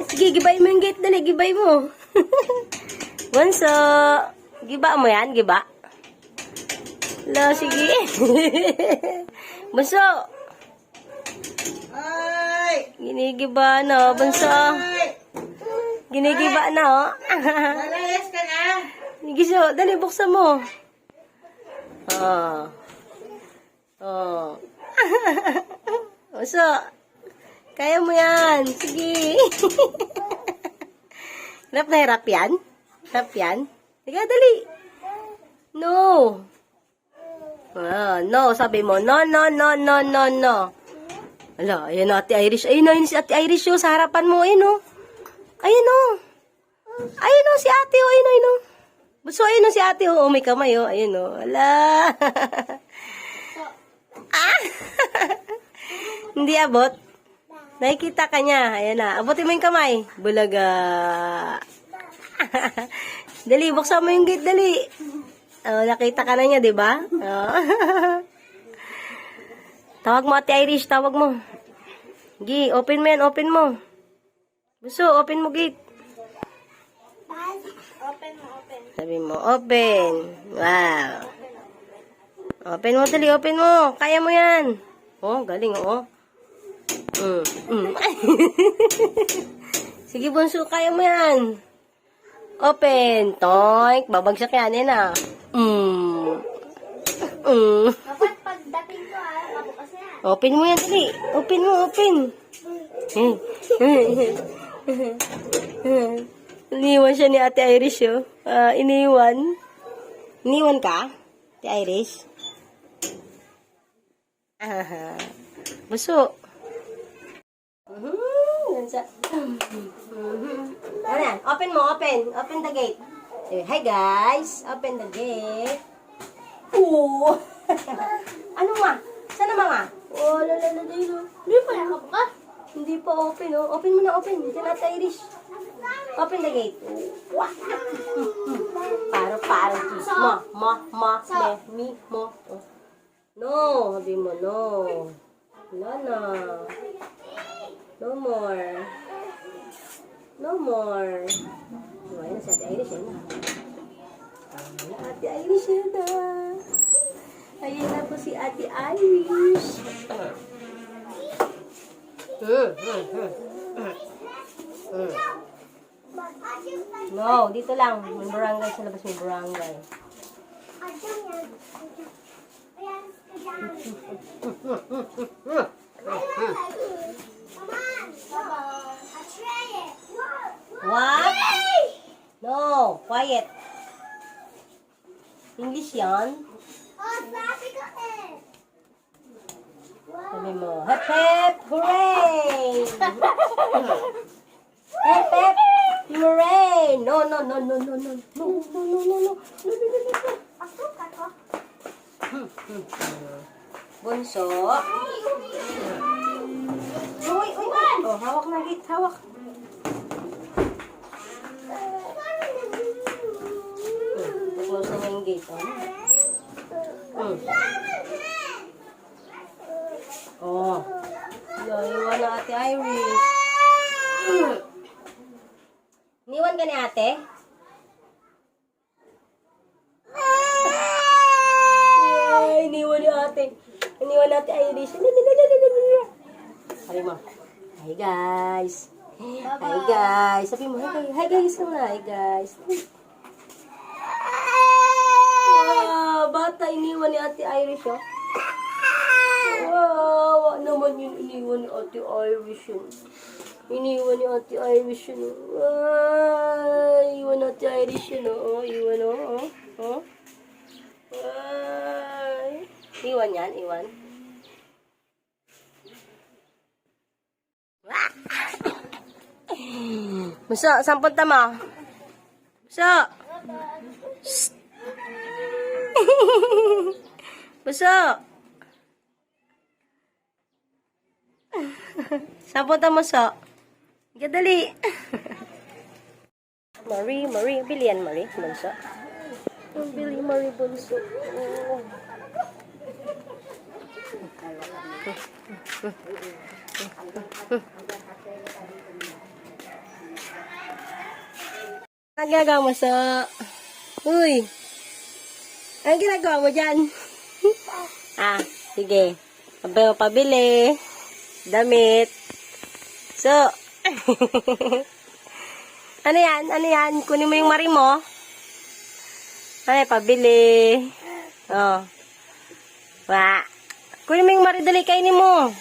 Sige, gibay mo yung gate. Dali, gibay mo. Bunso. Giba mo yan, giba. Lo, sige. Bunso. Ay! Ginigiba na, bunso. Ginigiba na, oh. Malayas ka na! Giso, dali, buksan mo. Oh. Oh. Bunso. Kaya mo yan. Sige. Hirap na hirap yan? Hirap yan? Sige, dali. No. No, sabi mo. No. Ala, ayan na, Ate Irish. Ayun na, si Ate Irish yun, sa harapan mo. Ayun o. Ayun o. Ayun o, si Ate o. Ayun o. Buso, ayun o, si Ate o. May kamay o. Ayun o. Ala. Hindi abot. Nakikita ka niya. Ayan na. Abutin mo yung kamay. Bulaga. Dali, buksan mo yung gate. Dali. Oh, nakita ka na niya, di ba? Oh. Tawag mo, Ate Irish. Tawag mo. Gi, open mo yan. Open mo. Buso, open mo gate. Open. Sabi mo, open. Wow. Open mo, dali. Open mo. Kaya mo yan. Oh, galing, oh. Sige, bunso, kaya mo yan. Open. Toink. Babagsak yan, ah. Dapat pagdating ko, mabukas na. Open mo yan, dali. Open mo, open. Iniwan siya ni Ate Irish, oh. Iniwan. Iniwan ka? Ate Irish? Buso. Ano? Open mo, open. Open the gate. Hi guys. Open the gate. Ooh. Ano ma? Sana mama? Oh, lalalala. Hindi pa nakabukas. Hindi pa open, oh. Open mo na, open. Diyan na, Ate Irish. Open the gate. Wah. Paro. Ma. Me, mo. Oh. No. Sabi mo, no. Wala na. No more. No more. Oh, ayun na si Ate Irish, ayun na. Ate Irish, ayun na. Ayun na po si Ate Irish. No, dito lang. May barangay sa labas, may barangay. What? No, quiet. English yan. Sabi mo, hep hep, hooray! Hep hep, hooray! No. Bunso. Uy. Oh, hawak na gate, hawak. Close na yung gate, oh. Oh. Iwan na Ate Irish. Niwan ka ni ate? Yay, iniwan ni ate. Iniwan natin Irish. Sabi mo, hi guys. Hi guys. Sabi mo, hi guys naman. Hi guys. Wow, bata iniwan ni Ate Irish, oh. Wow, naman yun iniwan ni Ate Irish, yun. Iniwan ni Ate Irish, yun. Iwan ni Ate Irish, yun, oh. Iwan, oh. Oh. Iwan yan, iwan. Buso, saan punta mo? Buso! Shhh! Buso! Saan punta mo, So? Gadali! Marie, bilian Marie, bunso. Bili Marie, bunso. Oh. ginagawa mo sa... Uy! Anong ginagawa mo dyan? Sige. Pabili. Damit. So, ano yan? Ano yan? Kunin mo yung mari mo. Ay, pabili. Oh. Wa. Kunin mo yung mari, dali, kainin mo.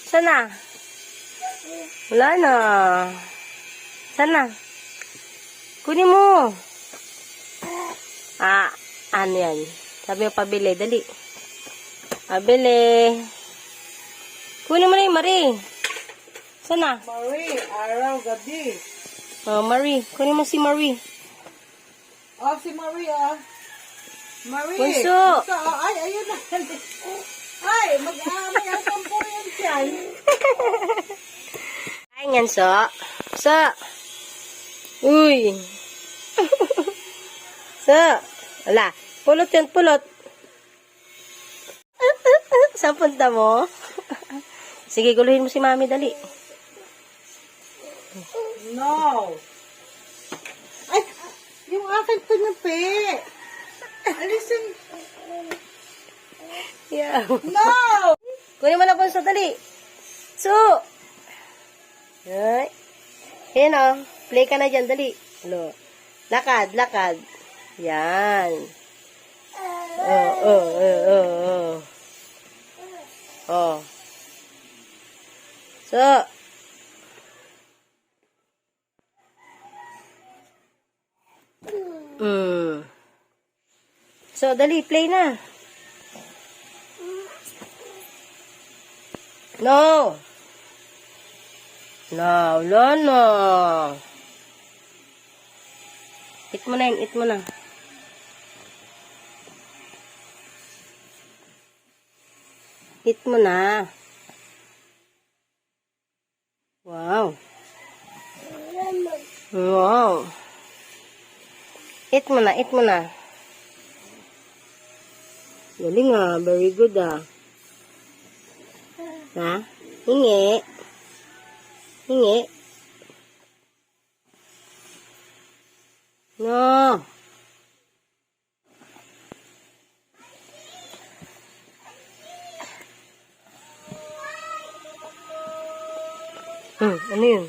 Sana? Wala na. Sana? Kunin mo. Ano yan? Sabi mo, pabili, dali. Pabili. Kunin mo na yung mari. Sana? Marie, araw, gabi. Oh, Marie. Kunin mo si Marie. Oh, si Marie, ah. Marie. Bunso. Bunso, oh, ay, ayun na. Ay, mag-aamay po yan dyan. Ay, ngan, so. So. Uy. So. Wala. Pulot yan, pulot. Saan punta mo? Sige, guluhin mo si Mami, dali. No. Ay, yung akin tinapi. Alisin. Yeah. No! Kunin mo na po sa dali. So. Ay. Yan o. Play ka na dyan, dali. Lo. Lakad, lakad. Yan. Oh. Oh. So. So, dali, play na. No. No. Eat mo na yun, eat mo na. Eat mo na. Wow. Wow. Eat mo na, eat mo na. Galing ah, very good ah. Ha? Hingi. Hingi. No. Ano yun?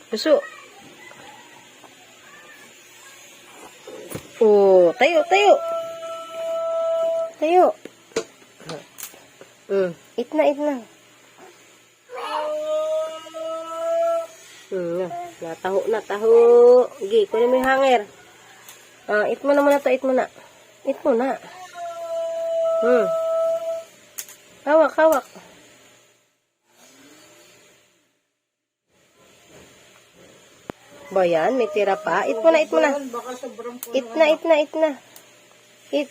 Puso. Oh, tayo. Tayo. Eat na. Nataho. Gi, kunin mo yung hanger. Eat mo na muna to, eat mo na. Eat mo na. Hawak. Ba yan, may tira pa. Eat mo na. Baka sobrang puno. Eat na. Eat.